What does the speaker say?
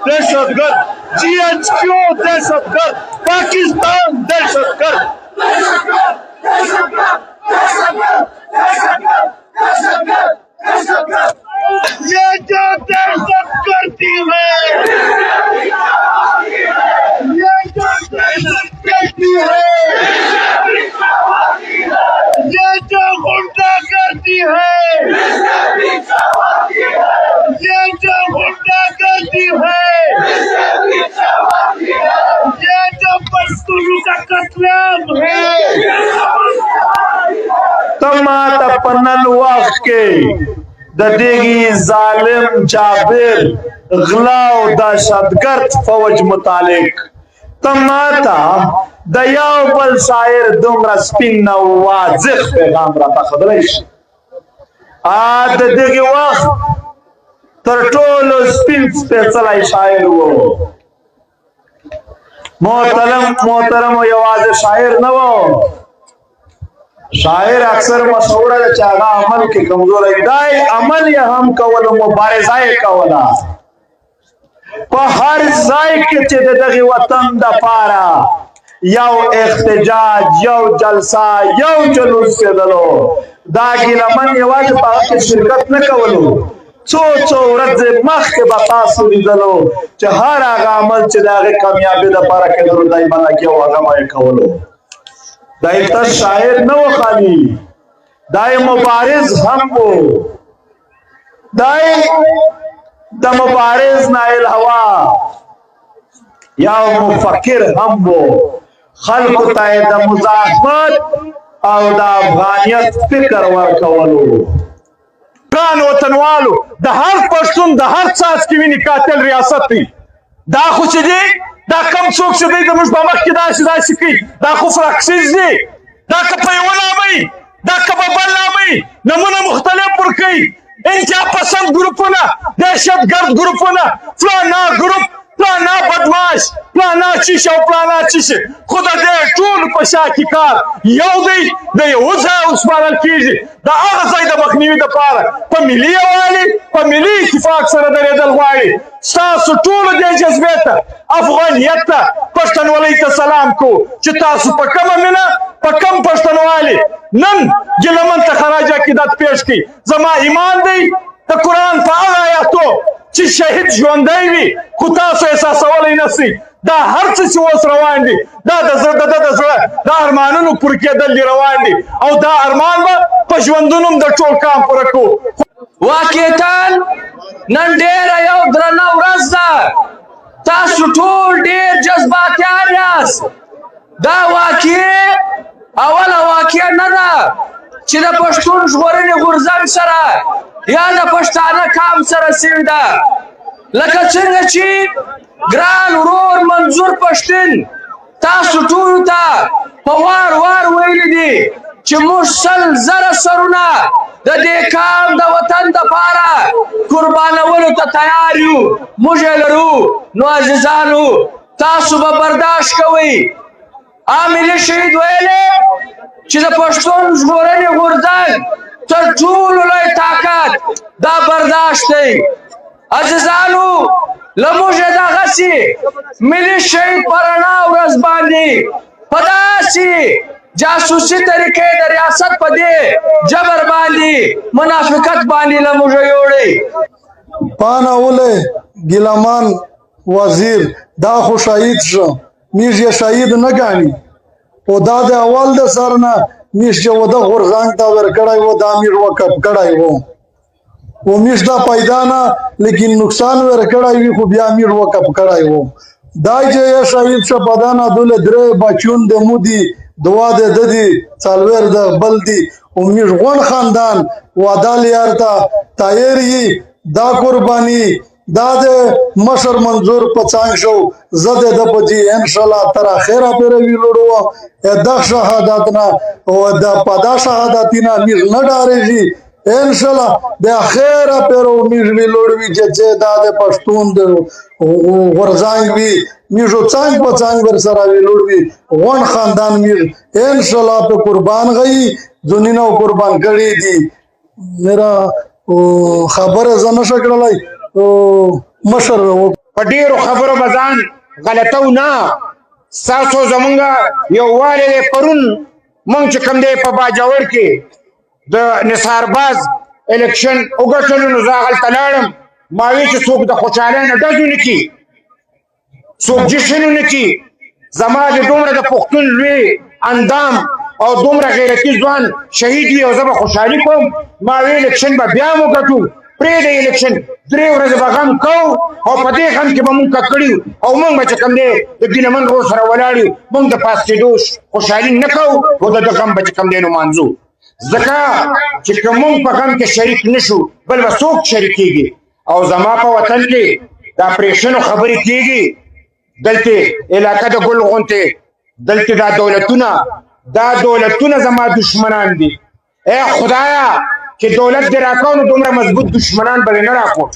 दहशतगर्द, GHQ दहशतगर्द, पाकिस्तान दहशतगर्द। ये जो दहशत करती है, ये जो दहशत करती है, ये जो गुंडा करती है, ये जो गुंडा करती है, ये जो पश्तूनों का कत्लेआम है, तमाता पन्नल वक्त के ददेगी जालिम जाबिर गलाव दहशतगर्द फौज मुतालिक तमाता दयाव बल शायर दुमरा स्पिन वाजिह पैगाम राता खदलैश ददेगी वक्त तरटोलो स्पिन स्पेशल शायर वो मोहतरम यवाज शायर न वो शायर अक्सर मशहूर है चागा अमल के कमजोर है दाई अमल या हम कवल मुबारज़ाए कवला पर हर जाय के चेते दगी वतन दा पारा यौ इख्तिजाज यौ जलसा यौ जुलूस के दलो दागी लमन यवाज पाक के शिरकत न कवलो चो रज मख के बता सुनी दलो च हर आगा अमल च दागे कामयाबी दा पारा के दलो दाई बना के वागा माय कवलो दाई तर शायर न वो खाली दाई मुबारिज हम वो दाई द मुबारिज नाइल हवा या मुफक्किर हम वो खल्क ताए द मुजाहमत और द अफगानियत फिक्र वर कवलो कान वतन वालो द हर पश्तून द हर सास की भी निकातल रियासत थी दा खुश जी दा कम सोख से दी दमुश बामक की दा शिकी दा खुफ रक्सिस दी दा कपयवला मई दा कपबला मई नमूना मुख्तलिफ पुरकई इनका पसंद ग्रुपना दहशतगर्द ग्रुपना फलाना ग्रुप फलाना बदमाश फलाना शीशा फलाना शीशे खुदा दे टूल पशा की कार यौदी दे उजा उस्मान कीजी दा आगजाई दा मखनीवी दा पार पमिली वाली पमिली इत्तेफाक सर दे दल वाली सासु टूल दे जज्बेता अफगानियत पश्तन वाली का सलाम को चितासु पकम मिना पकम पश्तन वाली नन गिलमन तखराजा की दात पेश की जमा ईमान दी तो कुरान पाग आया तो ची शहीद जोंदाई खुदा से ऐसा सवाल ही नसी दा हर चीज वो रवान दी दा अरमानुन पुरके दल रवान दी और दा अरमान बा पशवंदुनुम द टोल काम पुरको वाकेतन नन डेर आयो द्रना उरज़ा ता सुटूल डेर जज्बात यास दा वाकिए अवल वाकिया नदा चिदा पश्तून ज़ोरने गुरज़ान सरा या दा पश्ताना काम सरा सिंदा लका चिंगची ग्रान रोर मंजूर पश्तिन ता सुटूल ता पवार वार वैली दी चिमुसल जरा सरुना द दे काम द वतन द पारा कुर्बान वलु त तैयार यू मुझे लरू नो अज़ीज़ानु तासु बर्दाश्त कवी आमिल शहीद वेले चिद पश्तून ज़ोरने गुरज़ान तर टूल लय ताकत दा बर्दाश्त है अज़ीज़ानु लमुझे दा गसी मिली शहीद परना रज़बानी पदासी जासूसी तरीके रियासत पदे जबर बांधी मुनाफिकत बांधी लमुझे योड़े पाना उले गिलामान वजीर दा खो शहीद शो मीश ये शहीद न गानी ओ दा दे अवल दे सरना मीश जे वो दा गुरज़ान ता वर कड़ाई वो दा मीर वकफ कड़ाई वो मीश दा पैदाना लेकिन नुकसान वर कड़ाई भी खूब या मीर वकफ कड़ाई वो दाई जे ये शहीद शो पदाना दुले द्रे बचून दे मुदी दुआ दे ददी चालवेर द बल्दी उम्मीद वन खानदान वादा लियारता तायरी दा कुर्बानी दा दे मशर मंजूर पचांशो जदे द पजी इंशाल्लाह तरा खैरा पेरे भी लोड़ो ए द शहादतना ओ द पदा शहादतिना मिर न डारे जी इंशाल्लाह दे खैरा पेरो मिर भी लोड़वी जे दा दे पश्तून दे वरजांग भी मिजो चांग पचांग वर सरा भी लोड़वी वन खानदान मिर इंशाल्लाह पे कुर्बान गई जुनिना कुर्बान करी दी मेरा खबर है जना शकला मशर په ډیرو خبرو به ځان غلطو نه. ستاسو زمونږ یووالی دی. پرون مونږ چې کوم دی په باجوړ کې د نثارباز الیکشن وګټلو نو زه هغلته لاړم. ما وی چې څوک د خوشحالۍ نه ډز ونه کړي، څوک جشن ونه کړي. زما د دومره د پښتون لوی اندام او دومره غیرتي ځوان شهید وي او زه به خوشحالي کوم. ما وی الیکشن به بیا هم وګټو، پرېږدئ الیکشن 3 ورځې به غم کوو او په دې غم کې به مونږ ککړ یو او مونږ به چې کوم دی د ګیلمن روډ سره ولاړ یو. مونږ د پاڅېدو خوشحالي نه کوو او د ده غم به چې کوم دی نمانځو. ځکه چې که مونږ په غم کې شریک نه شو بل به څوک شریکېږي. او زما په وطن کې د اپریشنو خبرې کېږي. دلته علاقه د ګل غونډې، دلته دا دولتونه زما دشمنان دي. ای خدایا چې دولت دې راکاو نو دومره مضبوط دشمنان به نه راکوټ.